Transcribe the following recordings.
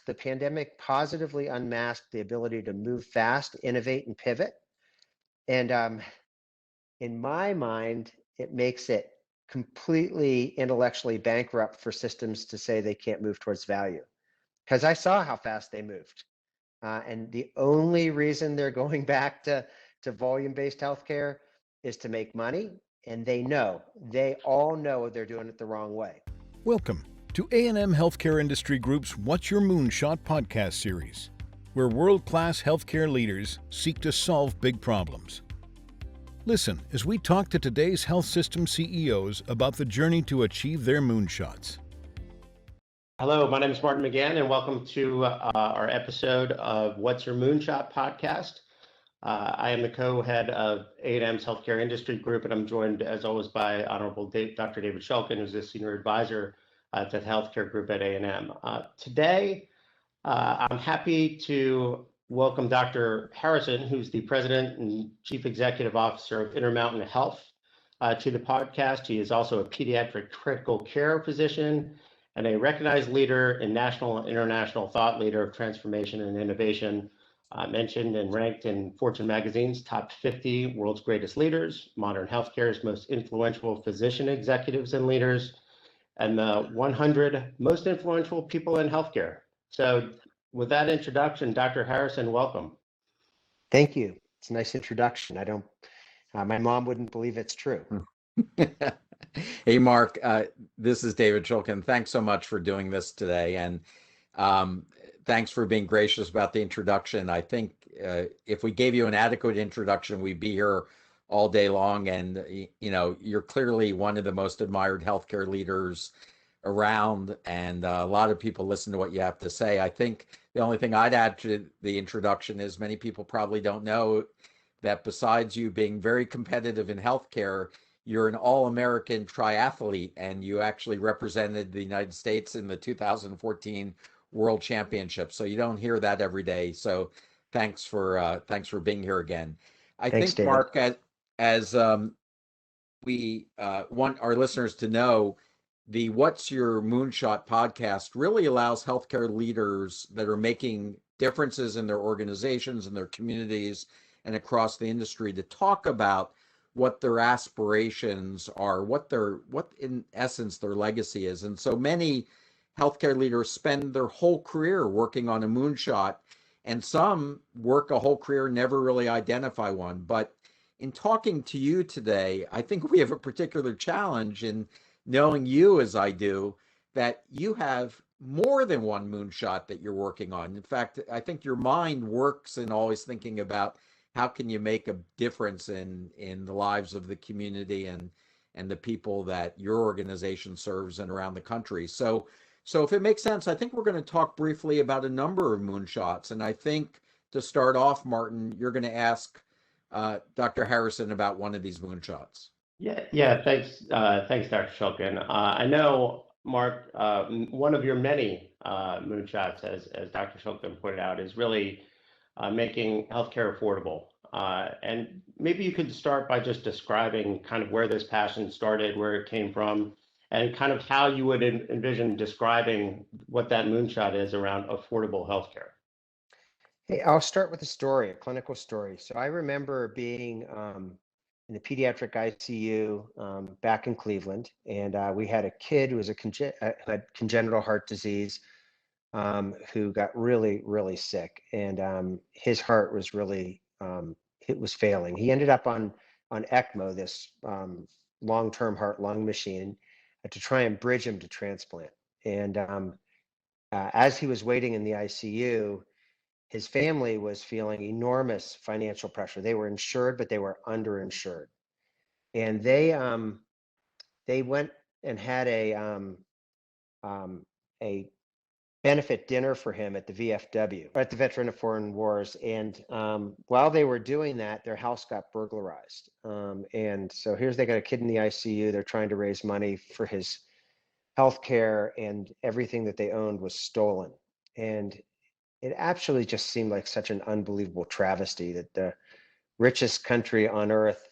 the pandemic positively unmasked the ability to move fast, innovate, and pivot. And in my mind, it makes it completely intellectually bankrupt for systems to say they can't move towards value. Because I saw how fast they moved. And the only reason they're going back to volume-based healthcare is to make money. And they all know they're doing it the wrong way. Welcome to A&M Healthcare Industry Group's What's Your Moonshot podcast series, where world-class healthcare leaders seek to solve big problems. Listen as we talk to today's health system CEOs about the journey to achieve their moonshots. Hello, my name is Martin McGann, and welcome to our episode of What's Your Moonshot podcast. I am the co-head of A&M's Healthcare Industry Group, and I'm joined, as always, by Honorable Dr. David Shulkin, who's the Senior Advisor to the Healthcare Group at A&M. Today, I'm happy to welcome Dr. Harrison, who's the President and Chief Executive Officer of Intermountain Health, to the podcast. He is also a pediatric critical care physician and a recognized leader in national and international thought leader of transformation and innovation, mentioned and ranked in Fortune magazine's top 50 world's greatest leaders, modern healthcare's most influential physician executives and leaders, and the 100 most influential people in healthcare. So with that introduction, Dr. Harrison, welcome. Thank you. It's a nice introduction. My mom wouldn't believe it's true. Hey, Mark, this is David Shulkin. Thanks so much for doing this today. And thanks for being gracious about the introduction. I think if we gave you an adequate introduction, we'd be here all day long. And, you know, you're clearly one of the most admired healthcare leaders around. And a lot of people listen to what you have to say. I think the only thing I'd add to the introduction is many people probably don't know that besides you being very competitive in healthcare, you're an all-American triathlete, and you actually represented the United States in the 2014 World Championship. So you don't hear that every day. So thanks for being here again. Thanks, think, David. Mark, as we want our listeners to know, the What's Your Moonshot podcast really allows healthcare leaders that are making differences in their organizations and their communities and across the industry to talk about what their aspirations are, what in essence their legacy is. And so many healthcare leaders spend their whole career working on a moonshot, and some work a whole career, never really identify one. But in talking to you today, I think we have a particular challenge in knowing you as I do, that you have more than one moonshot that you're working on. In fact, I think your mind works in always thinking about how can you make a difference in the lives of the community and the people that your organization serves and around the country. So if it makes sense, I think we're going to talk briefly about a number of moonshots. And I think to start off, Martin, you're going to ask Dr. Harrison about one of these moonshots. Yeah. Thanks, Dr. Shulkin. I know, Mark, one of your many moonshots, as Dr. Shulkin pointed out, is really making healthcare affordable. And maybe you could start by just describing kind of where this passion started, where it came from, and kind of how you would envision describing what that moonshot is around affordable healthcare. Hey, I'll start with a clinical story. So I remember being in the pediatric ICU back in Cleveland, and we had a kid who was had congenital heart disease, who got really, really sick, and his heart was really it was failing. He ended up on ECMO, this long-term heart-lung machine, to try and bridge him to transplant. And as he was waiting in the ICU, his family was feeling enormous financial pressure. They were insured, but they were underinsured, and they went and had a benefit dinner for him at the VFW, or at the Veteran of Foreign Wars. And while they were doing that, their house got burglarized. And so they got a kid in the ICU. They're trying to raise money for his health care, and everything that they owned was stolen. And it actually just seemed like such an unbelievable travesty that the richest country on earth,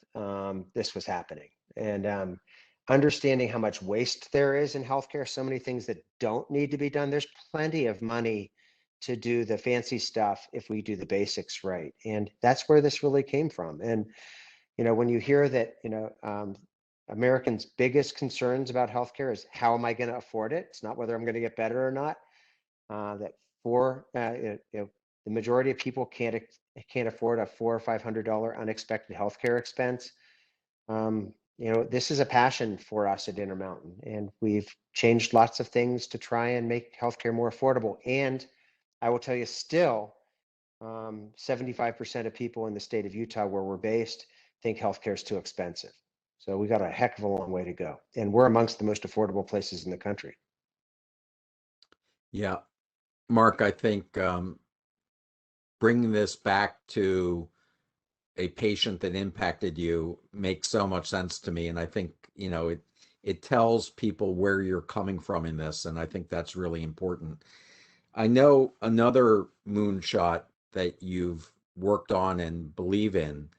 this was happening. And understanding how much waste there is in healthcare, so many things that don't need to be done. There's plenty of money to do the fancy stuff if we do the basics right. And that's where this really came from. And, when you hear that, Americans' biggest concerns about healthcare is how am I going to afford it? It's not whether I'm going to get better or not. That the majority of people can't afford a $400 or $500 unexpected healthcare expense. This is a passion for us at Intermountain, and we've changed lots of things to try and make healthcare more affordable. And I will tell you, still, 75% of people in the state of Utah, where we're based, think healthcare is too expensive. So we got a heck of a long way to go, and we're amongst the most affordable places in the country. Yeah, Mark, I think bringing this back to a patient that impacted you makes so much sense to me. And I think, it tells people where you're coming from in this. And I think that's really important. I know another moonshot that you've worked on and believe in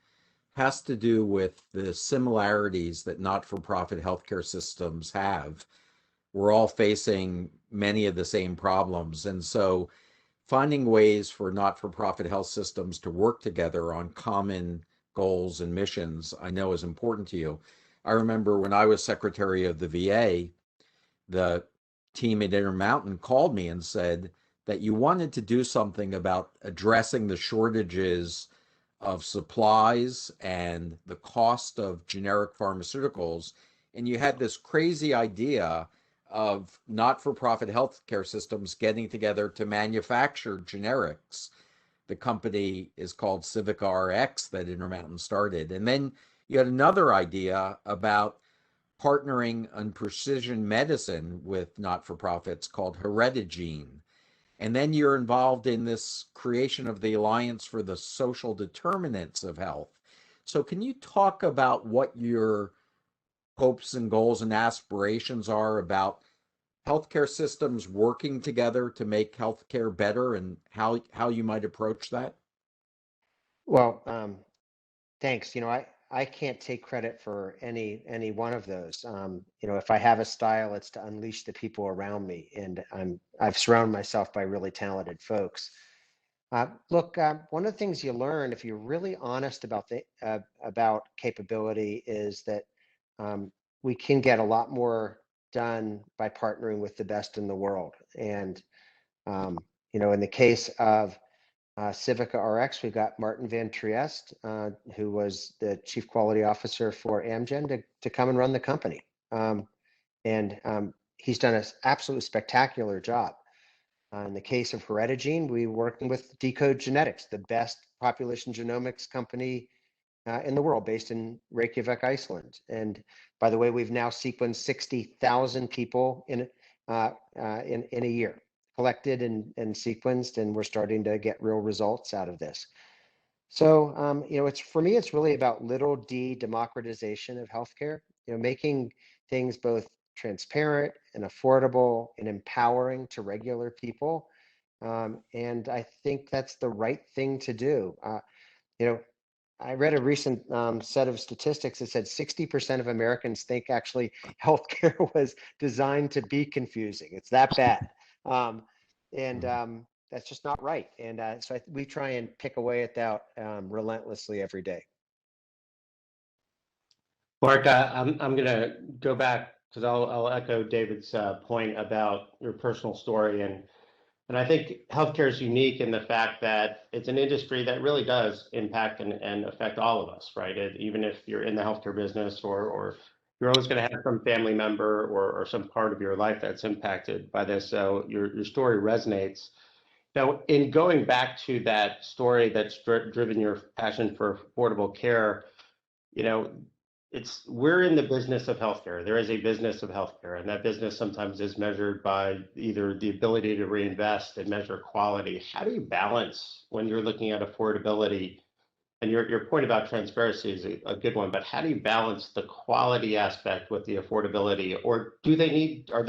has to do with the similarities that not-for-profit healthcare systems have. We're all facing many of the same problems. And so finding ways for not-for-profit health systems to work together on common goals and missions, I know is important to you. I remember when I was secretary of the VA, the team at Intermountain called me and said that you wanted to do something about addressing the shortages of supplies and the cost of generic pharmaceuticals. And you had this crazy idea of not-for-profit healthcare systems getting together to manufacture generics. The company is called Civica RX that Intermountain started. And then you had another idea about partnering on precision medicine with not-for-profits called Heredigene. And then you're involved in this creation of the Alliance for the Social Determinants of Health. So can you talk about what your hopes and goals and aspirations are about healthcare systems working together to make healthcare better and how you might approach that? Well, thanks. I can't take credit for any one of those. If I have a style, it's to unleash the people around me, and I've surrounded myself by really talented folks. Look, one of the things you learn if you're really honest about capability is that we can get a lot more done by partnering with the best in the world. And in the case of Civica RX, we've got Martin Van Trieste, who was the chief quality officer for Amgen, to come and run the company. And he's done an absolutely spectacular job. In the case of Heredigene, we're working with Decode Genetics, the best population genomics company in the world, based in Reykjavik, Iceland. And by the way, we've now sequenced 60,000 people in a year, collected and sequenced, and we're starting to get real results out of this. So, it's for me, it's really about little d democratization of healthcare, making things both transparent and affordable and empowering to regular people. And I think that's the right thing to do. I read a recent set of statistics that said 60% of Americans think actually healthcare was designed to be confusing. It's that bad. And that's just not right. And so we try and pick away at that relentlessly every day. Mark, I'm going to go back because I'll echo David's point about your personal story. And I think healthcare is unique in the fact that it's an industry that really does impact and affect all of us, right? Even if you're in the healthcare business or you're always going to have some family member or some part of your life that's impacted by this. So your story resonates. Now, in going back to that story that's driven your passion for affordable care, you know, we're in the business of healthcare. There is a business of healthcare, and that business sometimes is measured by either the ability to reinvest and measure quality. How do you balance when you're looking at affordability? And your point about transparency is a good one, but how do you balance the quality aspect with the affordability? Or do they need, are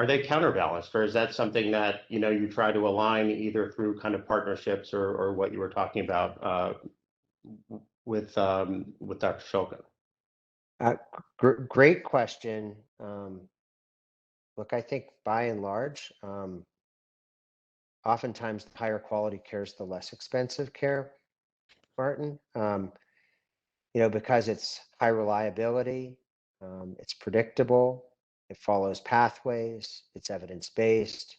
they counterbalanced, or is that something that you try to align either through kind of partnerships or what you were talking about with Dr. Shulkin? Great question. Look, I think by and large, oftentimes the higher quality care is the less expensive care, Martin. Because it's high reliability, it's predictable, it follows pathways, it's evidence-based.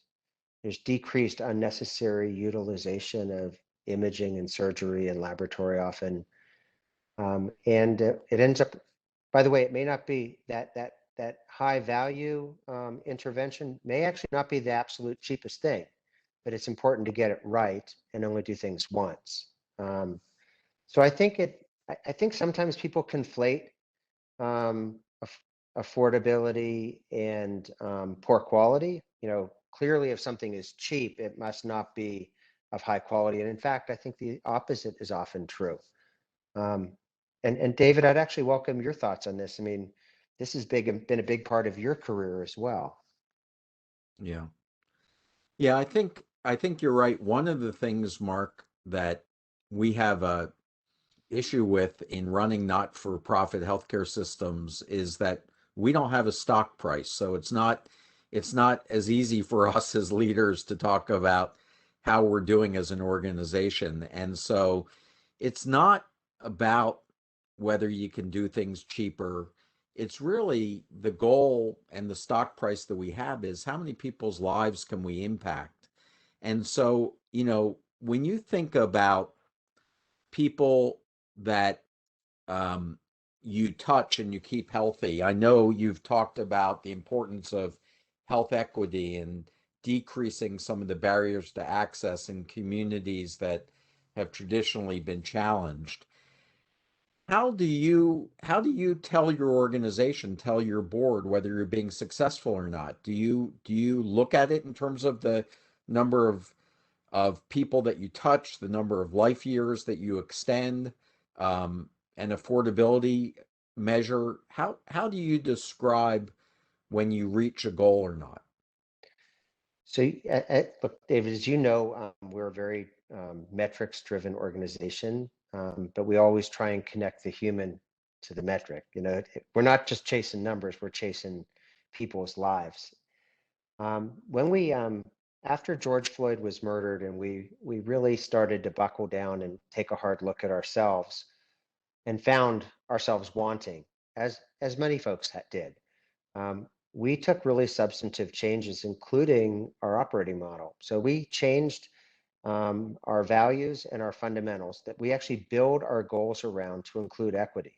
There's decreased unnecessary utilization of imaging and surgery and laboratory often. And it ends up, by the way, it may not be that high value intervention may actually not be the absolute cheapest thing, but it's important to get it right and only do things once. So I think sometimes people conflate affordability and poor quality. Clearly, if something is cheap, it must not be of high quality. And in fact, I think the opposite is often true. And David, I'd actually welcome your thoughts on this. I mean, this has been a big part of your career as well. Yeah. Yeah, I think you're right. One of the things, Mark, that we have a issue with in running not-for-profit healthcare systems is that we don't have a stock price. So it's not as easy for us as leaders to talk about how we're doing as an organization. And so it's not about whether you can do things cheaper. It's really the goal, and the stock price that we have is how many people's lives can we impact. And so, when you think about people that you touch and you keep healthy, I know you've talked about the importance of health equity and decreasing some of the barriers to access in communities that have traditionally been challenged. How do you tell your organization, tell your board whether you're being successful or not? Do you look at it in terms of the number of people that you touch, the number of life years that you extend, an affordability measure? How do you describe when you reach a goal or not? So, look, David, as you know, we're a very metrics-driven organization, but we always try and connect the human to the metric. We're not just chasing numbers; we're chasing people's lives. When we, after George Floyd was murdered, and we really started to buckle down and take a hard look at ourselves, and found ourselves wanting, as many folks did. We took really substantive changes, including our operating model. So we changed our values and our fundamentals that we actually build our goals around to include equity.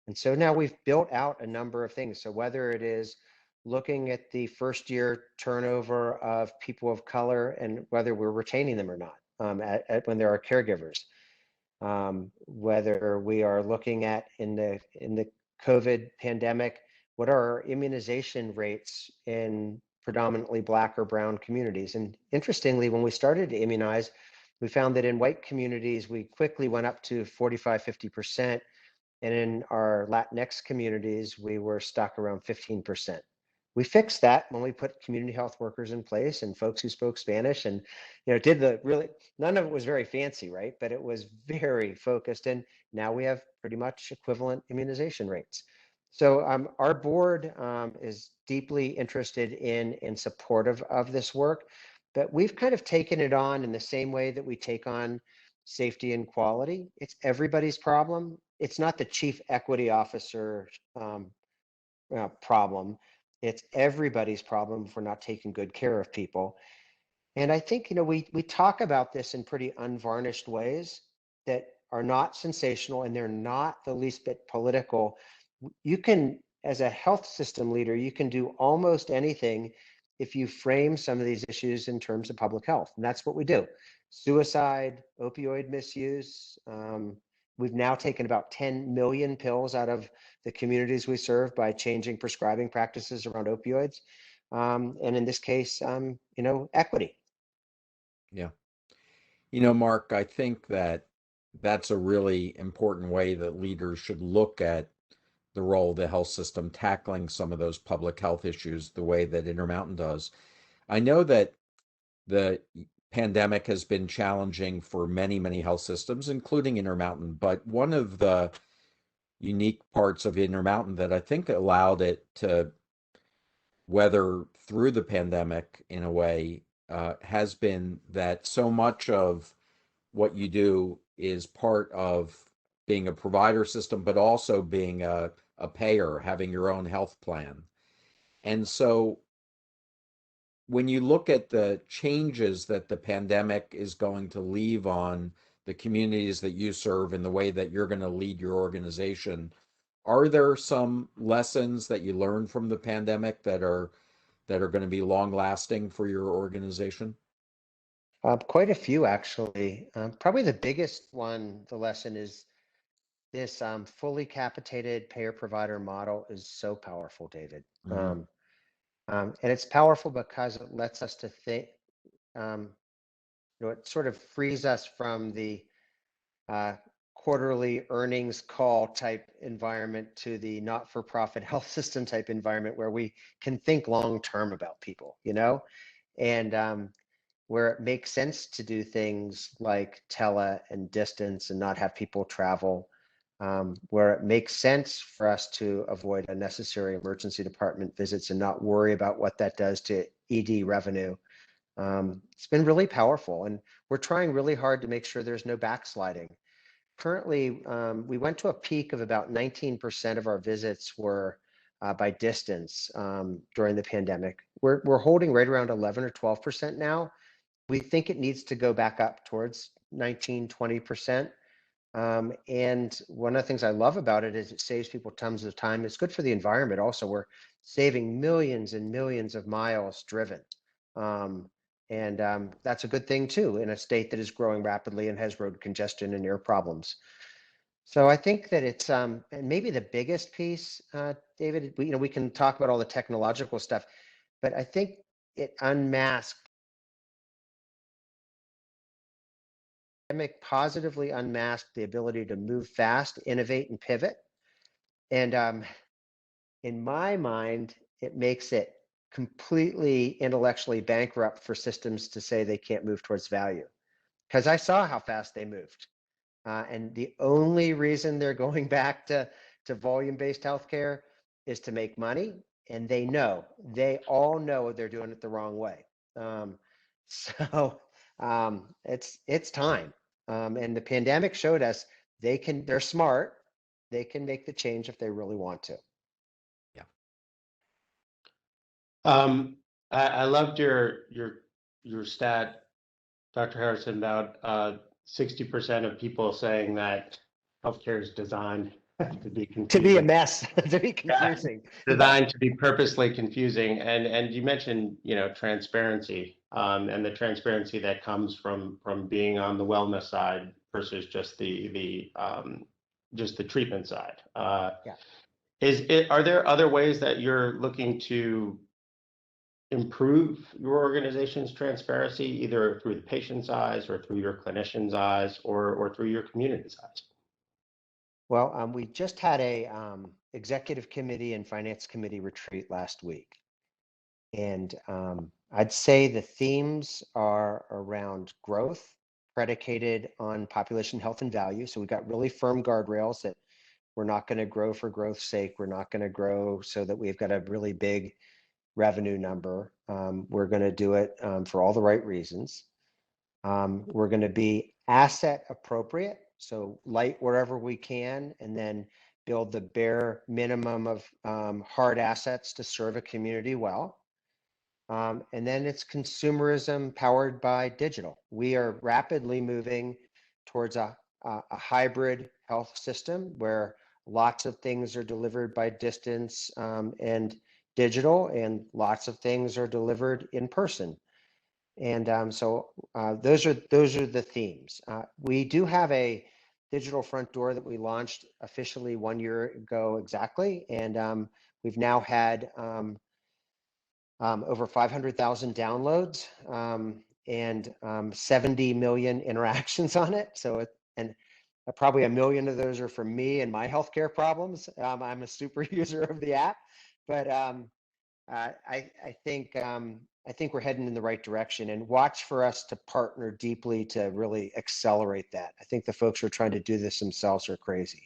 And so now we've built out a number of things. So whether it is looking at the first year turnover of people of color and whether we're retaining them or not, when there are caregivers, whether we are looking at in the COVID pandemic, what are our immunization rates in predominantly Black or brown communities? And interestingly, when we started to immunize, we found that in white communities, we quickly went up to 45, 50%. And in our Latinx communities, we were stuck around 15%. We fixed that when we put community health workers in place and folks who spoke Spanish, and did the really, none of it was very fancy, right? But it was very focused, and now we have pretty much equivalent immunization rates. So our board is deeply interested in and supportive of this work, but we've kind of taken it on in the same way that we take on safety and quality. It's everybody's problem. It's not the chief equity officer problem. It's everybody's problem if we're not taking good care of people. And I think, we talk about this in pretty unvarnished ways that are not sensational, and they're not the least bit political. You can, as a health system leader, you can do almost anything if you frame some of these issues in terms of public health. And that's what we do. Suicide, opioid misuse. We've now taken about 10 million pills out of the communities we serve by changing prescribing practices around opioids. And in this case, equity. Yeah. Mark, I think that that's a really important way that leaders should look at the role of the health system tackling some of those public health issues the way that Intermountain does. I know that the pandemic has been challenging for many, many health systems, including Intermountain, but one of the unique parts of Intermountain that I think allowed it to weather through the pandemic in a way has been that so much of what you do is part of being a provider system, but also being a payer, having your own health plan. And so when you look at the changes that the pandemic is going to leave on the communities that you serve and the way that you're going to lead your organization, are there some lessons that you learned from the pandemic that are going to be long lasting for your organization? Quite a few, actually. Probably the biggest one, the lesson is this fully capitated payer provider model is so powerful, David. Mm-hmm. And it's powerful because it lets us to think, it sort of frees us from the uh, quarterly earnings call type environment to the not-for-profit health system type environment where we can think long-term about people, and where it makes sense to do things like tele and distance and not have people travel, where it makes sense for us to avoid unnecessary emergency department visits and not worry about what that does to ED revenue. It's been really powerful, and we're trying really hard to make sure there's no backsliding. Currently, we went to a peak of about 19% of our visits were by distance during the pandemic. We're holding right around 11 or 12% now. We think it needs to go back up towards 19, 20%. And one of the things I love about it is it saves people tons of time. It's good for the environment also. We're saving millions and millions of miles driven. And that's a good thing too in a state that is growing rapidly and has road congestion and air problems. So I think that it's and maybe the biggest piece, David, we can talk about all the technological stuff, but I think it positively unmasked the ability to move fast, innovate, and pivot. And in my mind, it makes it completely intellectually bankrupt for systems to say they can't move towards value, because I saw how fast they moved. And the only reason they're going back to volume-based healthcare is to make money. And they all know they're doing it the wrong way. So it's time. And the pandemic showed us they're smart. They can make the change if they really want to. Yeah. I loved your stat, Dr. Harrison, about 60% of people saying that healthcare is designed to be To be a confusing. mess, to be confusing. Designed to be purposely confusing. And you mentioned, transparency, and the transparency that comes from being on the wellness side versus just the treatment side. Yeah. Are there other ways that you're looking to improve your organization's transparency, either through the patient's eyes or through your clinician's eyes or through your community's eyes? Well, we just had a executive committee and finance committee retreat last week. And I'd say the themes are around growth predicated on population health and value. So we got really firm guardrails that we're not going to grow for growth's sake. We're not going to grow so that we've got a really big revenue number. We're going to do it for all the right reasons. We're going to be asset appropriate, so light wherever we can, and then build the bare minimum of hard assets to serve a community well. And then it's consumerism powered by digital. We are rapidly moving towards a hybrid health system where lots of things are delivered by distance and digital, and lots of things are delivered in person. And so those are the themes. We do have a digital front door that we launched officially 1 year ago exactly, and we've now had over 500,000 downloads and 70 million interactions on it. So and probably 1 million of those are for me and my healthcare problems. I'm a super user of the app, but I think we're heading in the right direction, and watch for us to partner deeply to really accelerate that. I think the folks who are trying to do this themselves are crazy.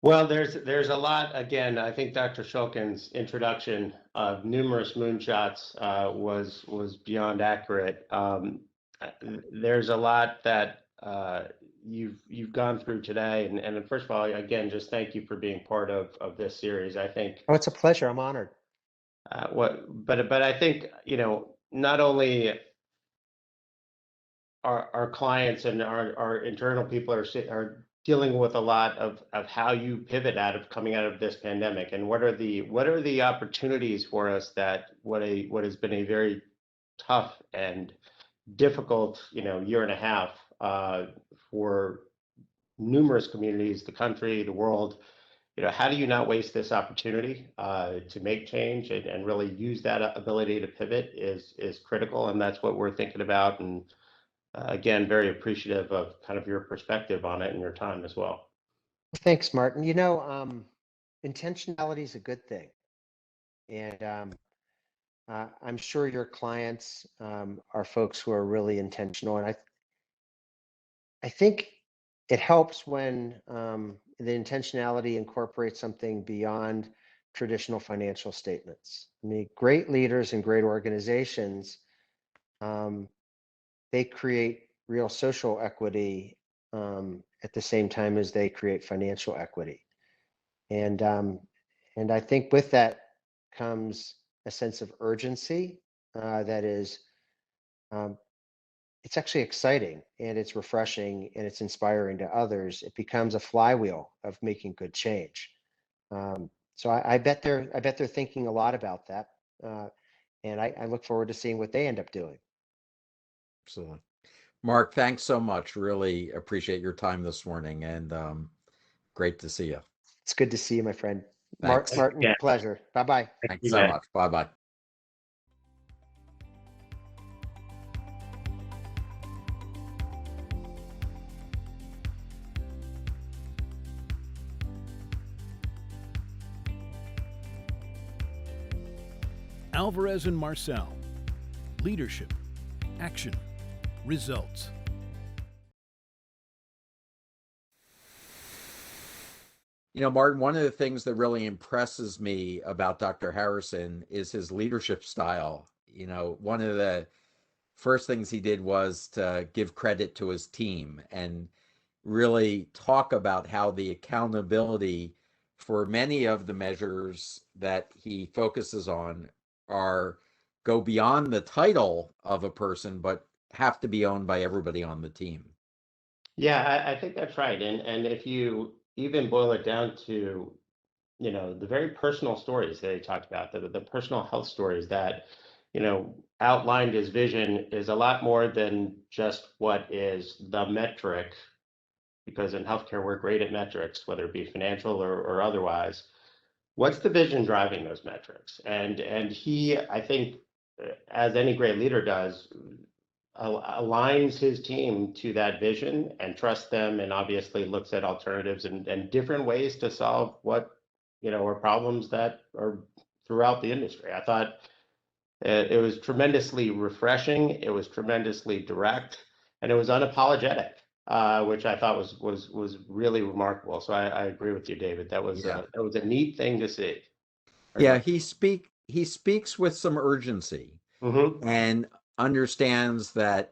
Well, there's a lot. Again, I think Dr. Shulkin's introduction of numerous moonshots was beyond accurate. There's a lot that you've gone through today, and first of all, again, just thank you for being part of this series. I think Oh, it's a pleasure. I'm honored. but I think not only our clients and our internal people are dealing with a lot of how you pivot out of coming out of this pandemic, and what are the opportunities for us that what has been a very tough and difficult year and a half for numerous communities, the country, the world. How do you not waste this opportunity to make change and really use that ability to pivot is critical, and that's what we're thinking about. And again, very appreciative of kind of your perspective on it and your time as well. Thanks, Martin. Intentionality is a good thing. And I'm sure your clients are folks who are really intentional. And I think it helps when the intentionality incorporates something beyond traditional financial statements. I mean, great leaders and great organizations, they create real social equity at the same time as they create financial equity. And I think with that comes a sense of urgency that is, it's actually exciting, and it's refreshing, and it's inspiring to others. It becomes a flywheel of making good change. So I bet they're thinking a lot about that, and I look forward to seeing what they end up doing. Absolutely. Marc, thanks so much. Really appreciate your time this morning, and great to see you. It's good to see you, my friend. Thanks. Martin, Yeah. pleasure. Bye-bye. Thanks so much. Bye-bye. Alvarez and Marcel. Leadership, action, results. Martin, one of the things that really impresses me about Dr. Harrison is his leadership style. One of the first things he did was to give credit to his team and really talk about how the accountability for many of the measures that he focuses on go beyond the title of a person, but have to be owned by everybody on the team. Yeah, I think that's right. And if you even boil it down to, the very personal stories that he talked about, the personal health stories that, outlined his vision is a lot more than just what is the metric, because in healthcare, we're great at metrics, whether it be financial or otherwise. What's the vision driving those metrics? And he, I think, as any great leader does, aligns his team to that vision and trusts them, and obviously looks at alternatives and different ways to solve what are problems that are throughout the industry. I thought it was tremendously refreshing, it was tremendously direct, and it was unapologetic, which I thought was really remarkable. So I agree with you, David. That was a neat thing to see. Yeah, he speaks with some urgency. Mm-hmm. And understands that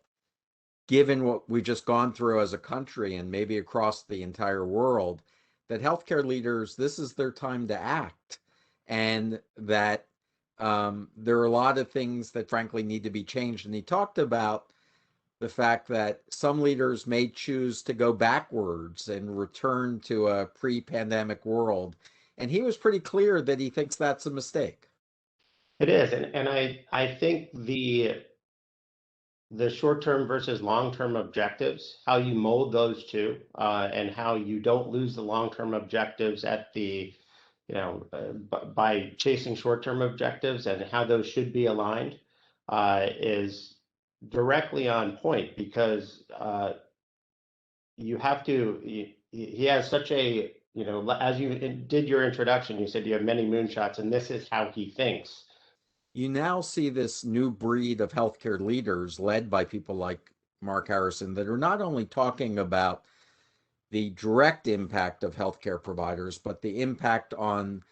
given what we've just gone through as a country and maybe across the entire world, that healthcare leaders, this is their time to act, and that there are a lot of things that frankly need to be changed. And he talked about the fact that some leaders may choose to go backwards and return to a pre-pandemic world. And he was pretty clear that he thinks that's a mistake. It is, and I think the short-term versus long-term objectives, how you mold those two, and how you don't lose the long-term objectives at the, by chasing short-term objectives, and how those should be aligned, is directly on point, because you have to. He has such a, as you did your introduction, you said you have many moonshots, and this is how he thinks. You now see this new breed of healthcare leaders led by people like Marc Harrison that are not only talking about the direct impact of healthcare providers, but the impact on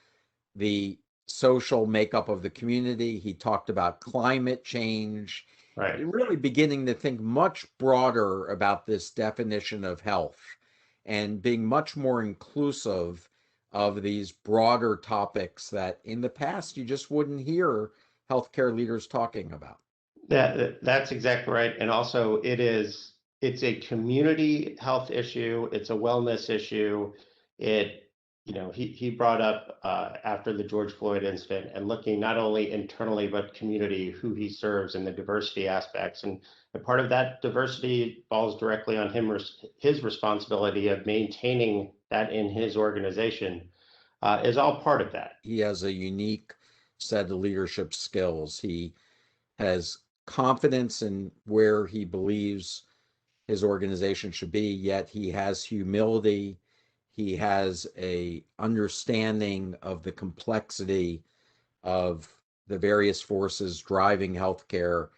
the social makeup of the community. He talked about climate change, Right. really beginning to think much broader about this definition of health and being much more inclusive of these broader topics that in the past you just wouldn't hear healthcare leaders talking about. That's exactly right. And also it's a community health issue. It's a wellness issue. He brought up after the George Floyd incident and looking not only internally, but community, who he serves and the diversity aspects. And part of that diversity falls directly on his responsibility of maintaining that in his organization is all part of that. He has a unique set of leadership skills. He has confidence in where he believes his organization should be, yet he has humility. He has a understanding of the complexity of the various forces driving healthcare,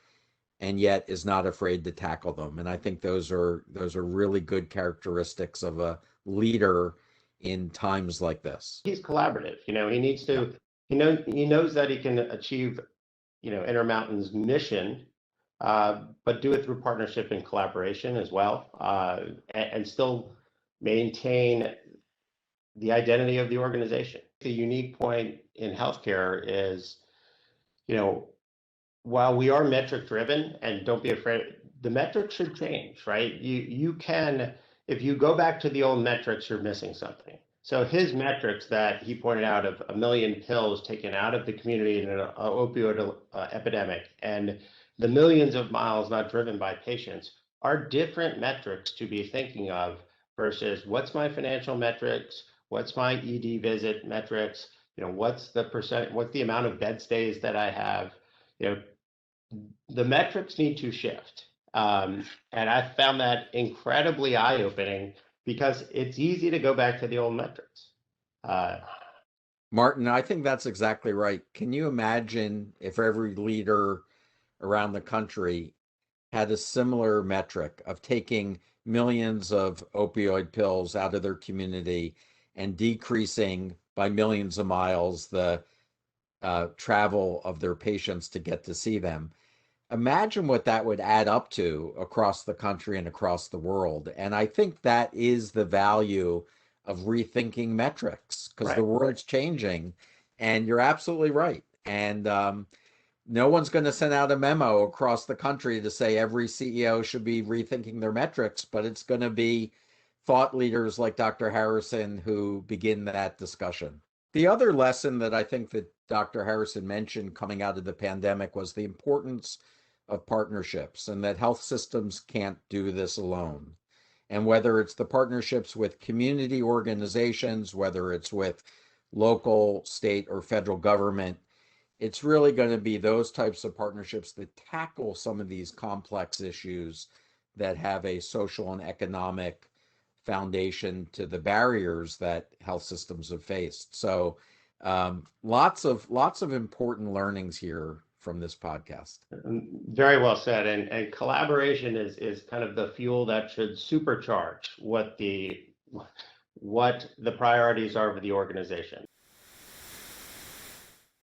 and yet is not afraid to tackle them. And I think those are really good characteristics of a leader in times like this. He's collaborative. He needs to. He knows that he can achieve Intermountain's mission, but do it through partnership and collaboration as well, and still maintain the identity of the organization. The unique point in healthcare is, while we are metric driven, and don't be afraid, the metrics should change, right? You can, if you go back to the old metrics, you're missing something. So his metrics that he pointed out of 1 million pills taken out of the community in an opioid epidemic and the millions of miles not driven by patients are different metrics to be thinking of versus what's my financial metrics, what's my ED visit metrics, what's the amount of bed stays that I have. The metrics need to shift. And I found that incredibly eye-opening because it's easy to go back to the old metrics. Martin, I think that's exactly right. Can you imagine if every leader around the country had a similar metric of taking millions of opioid pills out of their community and decreasing by millions of miles the travel of their patients to get to see them? Imagine what that would add up to across the country and across the world. And I think that is the value of rethinking metrics, because Right. the world's changing, and you're absolutely right. And no one's going to send out a memo across the country to say every CEO should be rethinking their metrics, but it's going to be thought leaders like Dr. Harrison who begin that discussion. The other lesson that I think that Dr. Harrison mentioned coming out of the pandemic was the importance of partnerships, and that health systems can't do this alone. And whether it's the partnerships with community organizations, whether it's with local, state, or federal government, it's really going to be those types of partnerships that tackle some of these complex issues that have a social and economic foundation to the barriers that health systems have faced. So lots of important learnings here from this podcast. Very well said. And collaboration is kind of the fuel that should supercharge what the priorities are of the organization.